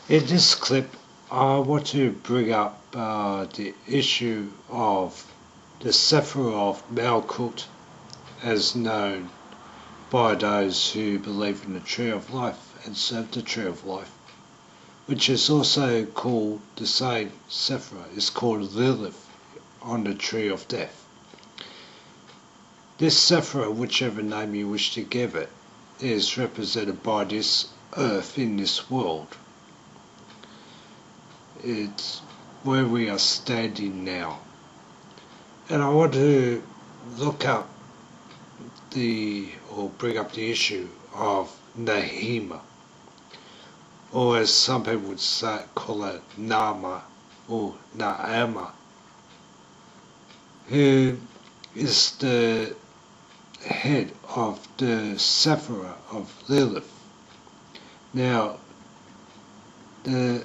In this clip, I want to bring up the issue of the Sephirah of Malkuth, as known by those who believe in the Tree of Life and serve the Tree of Life, which is also called, the same Sephirah is called Lilith on the Tree of Death. This Sephirah, whichever name you wish to give it, is represented by this earth in this world. It's where we are standing now. And I want to look up bring up the issue of Naheema, or as some people would call it, Nahema or Nahema, who is the head of the Sephirah of Lilith. Now, the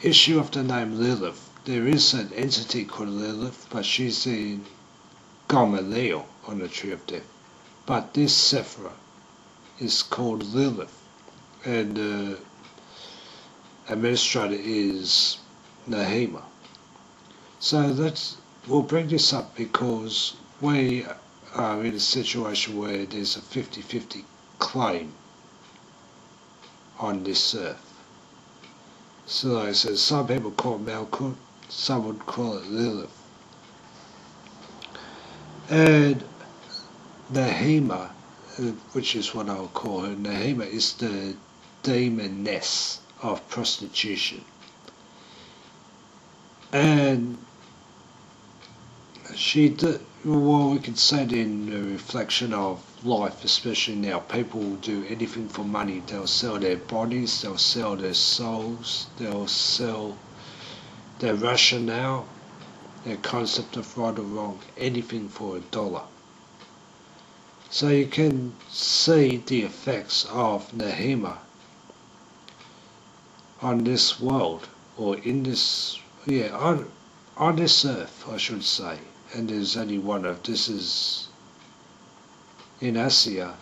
issue of the name Lilith, there is an entity called Lilith, but she's in Gamaliel on the Tree of Death. But this Sephirah is called Lilith, and the administrator is Naheema. So we'll bring this up because we are in a situation where there's a 50-50 claim on this earth. So some people call it Malkuth, some would call it Lilith. And Naheema, which is what I'll call her, Naheema is the demoness of prostitution. And we can say that in a reflection of life, especially now, people will do anything for money. They'll sell their bodies, they'll sell their souls, they'll sell their rationale, their concept of right or wrong, anything for $1. So you can see the effects of Naheema on this world, or in this, on this earth, I should say. And there's only one of this is in Asia.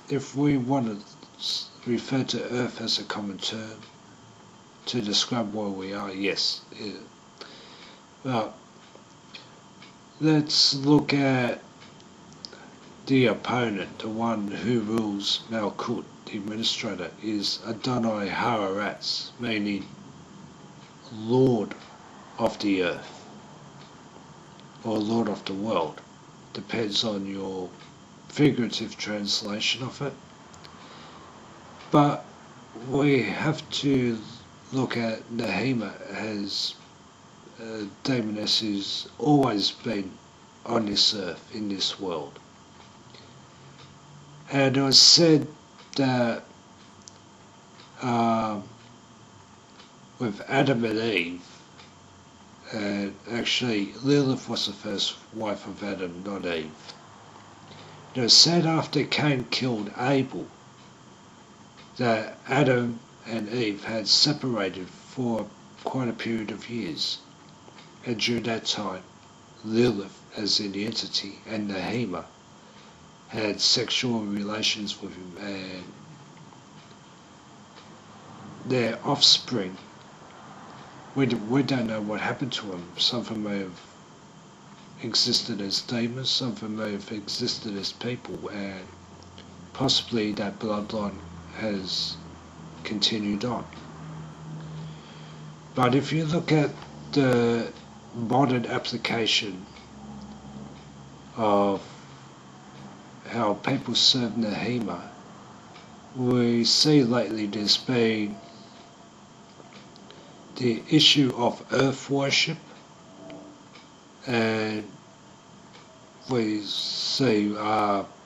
If we want to refer to Earth as a common term to describe where we are, yes. Well, let's look at the opponent, the one who rules Malkuth, the administrator, is Adonai Haaretz, meaning Lord of the earth, or Lord of the world. Depends on your figurative translation of it. But we have to look at Naheema as a demoness who's always been on this earth, in this world. And it was said that with Adam and Eve, and actually Lilith was the first wife of Adam, not Eve. It was said after Cain killed Abel that Adam and Eve had separated for quite a period of years. And during that time, Lilith, as in the entity, and Naheema had sexual relations with him, and their offspring, we don't know what happened to them. Some of them may have existed as demons, some of them may have existed as people, and possibly that bloodline has continued on. But if you look at the modern application of how people serve Naheema, we see lately there's been the issue of earth worship, and we see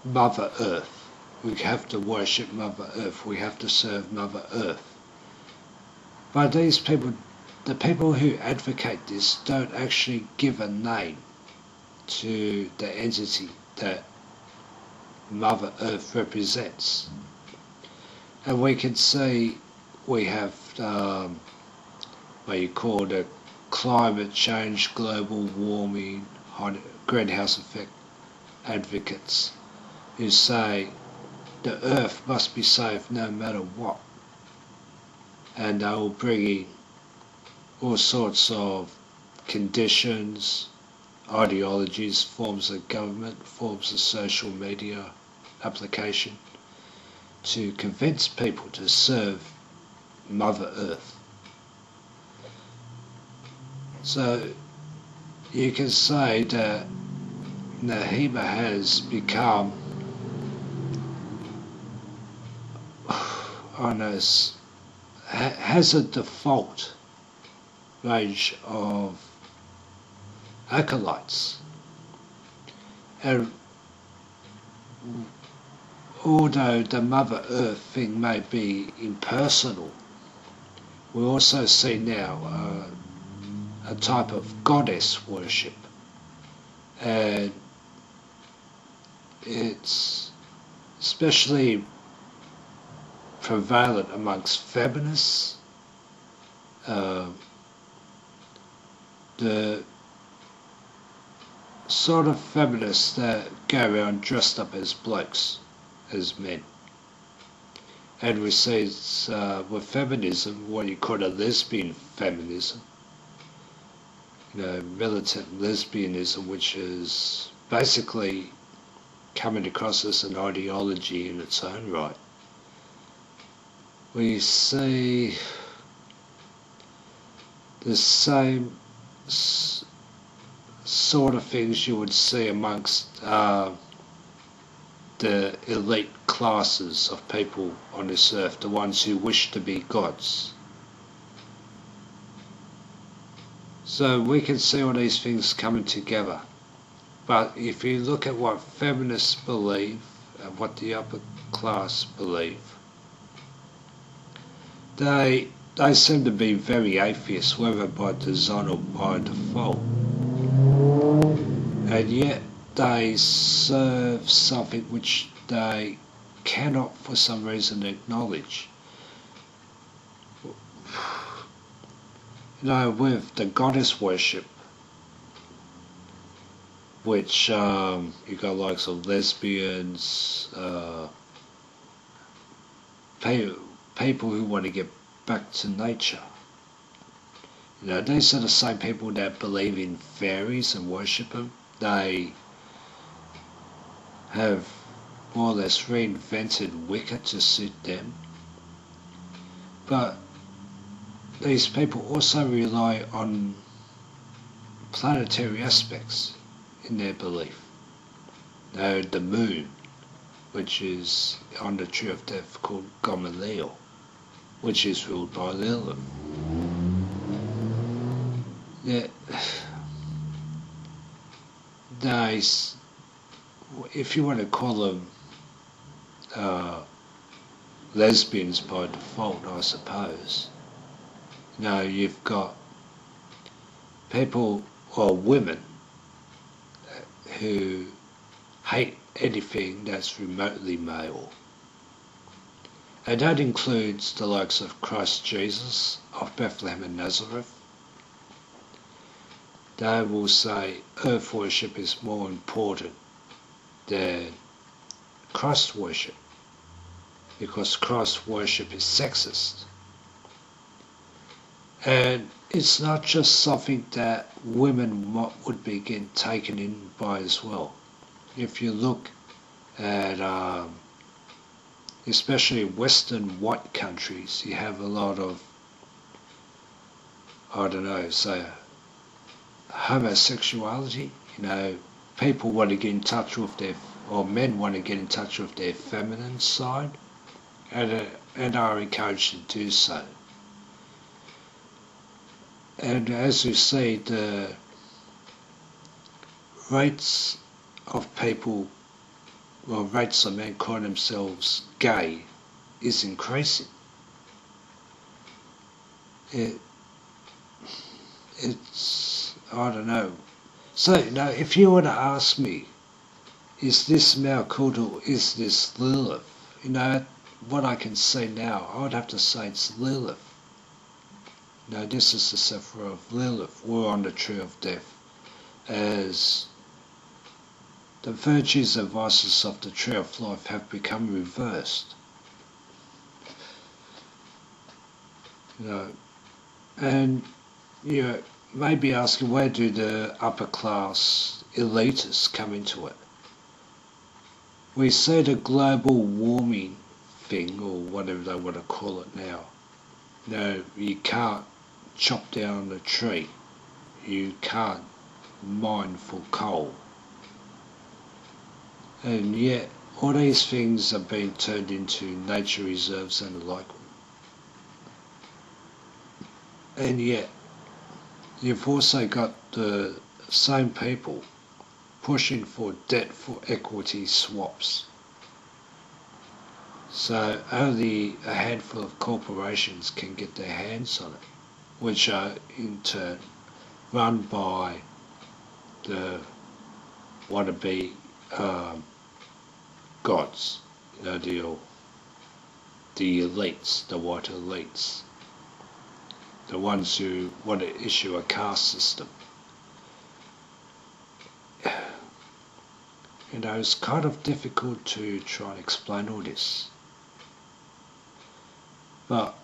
Mother Earth. We have to worship Mother Earth, we have to serve Mother Earth. But these people, the people who advocate this, don't actually give a name to the entity that Mother Earth represents. And we can see we have what you call the climate change, global warming, greenhouse effect advocates who say the earth must be saved no matter what. and they will bring in all sorts of conditions, ideologies, forms of government, forms of social media application to convince people to serve Mother Earth. So you can say that Naheema has become has a default range of acolytes, and although the Mother Earth thing may be impersonal, we also see now a type of goddess worship, and it's especially prevalent amongst feminists. The sort of feminists that go around dressed up as blokes, as men. And we see with feminism what you call a lesbian feminism, militant lesbianism, which is basically coming across as an ideology in its own right. We see the same sort of things you would see amongst the elite classes of people on this earth, the ones who wish to be gods. So we can see all these things coming together. But if you look at what feminists believe and what the upper class believe, they seem to be very atheist, whether by design or by default. And yet they serve something which they cannot for some reason acknowledge. With the goddess worship, which you got likes of lesbians, people who want to get back to nature. These are the same people that believe in fairies and worship them. They have more or less reinvented Wicca to suit them. But these people also rely on planetary aspects in their belief. The moon, which is on the tree of death called Gamaliel, which is ruled by Lilith. If you want to call them lesbians by default, I suppose, you've got people or women who hate anything that's remotely male. And that includes the likes of Christ Jesus of Bethlehem and Nazareth. They will say earth worship is more important than Christ worship, because Christ worship is sexist. And it's not just something that women would be getting taken in by as well. If you look at especially Western white countries, you have a lot of, say homosexuality. People want to get in touch with men want to get in touch with their feminine side, and are encouraged to do so. And as we see, the rates of men calling themselves gay is increasing. It's, I don't know. So, if you were to ask me, is this Malkuth or is this Lilith? What I can say now, I would have to say it's Lilith. This is the Sephirah of Lilith. We're on the tree of death. As the virtues and vices of the tree of life have become reversed. you know, and you know, maybe asking where do the upper class elitists come into it? We see the global warming thing, or whatever they want to call it now. No, you can't chop down a tree. You can't mine for coal. And yet, all these things are being turned into nature reserves and the like. And yet, you've also got the same people pushing for debt for equity swaps. So only a handful of corporations can get their hands on it, which are in turn run by the wannabe gods, you know, the elites, the white elites, the ones who want to issue a caste system. You know, it's kind of difficult to try and explain all this. But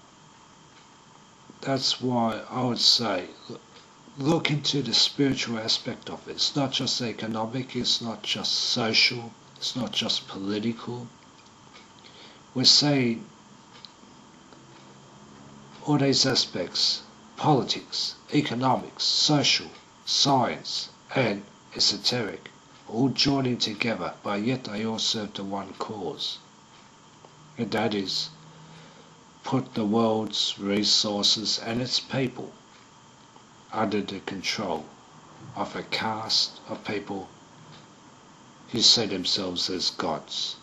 that's why I would say, look into the spiritual aspect of it. It's not just economic, it's not just social, it's not just political. We're saying all these aspects, politics, economics, social, science, and esoteric, all joining together, but yet they all serve the one cause. And that is, put the world's resources and its people under the control of a caste of people who see themselves as gods.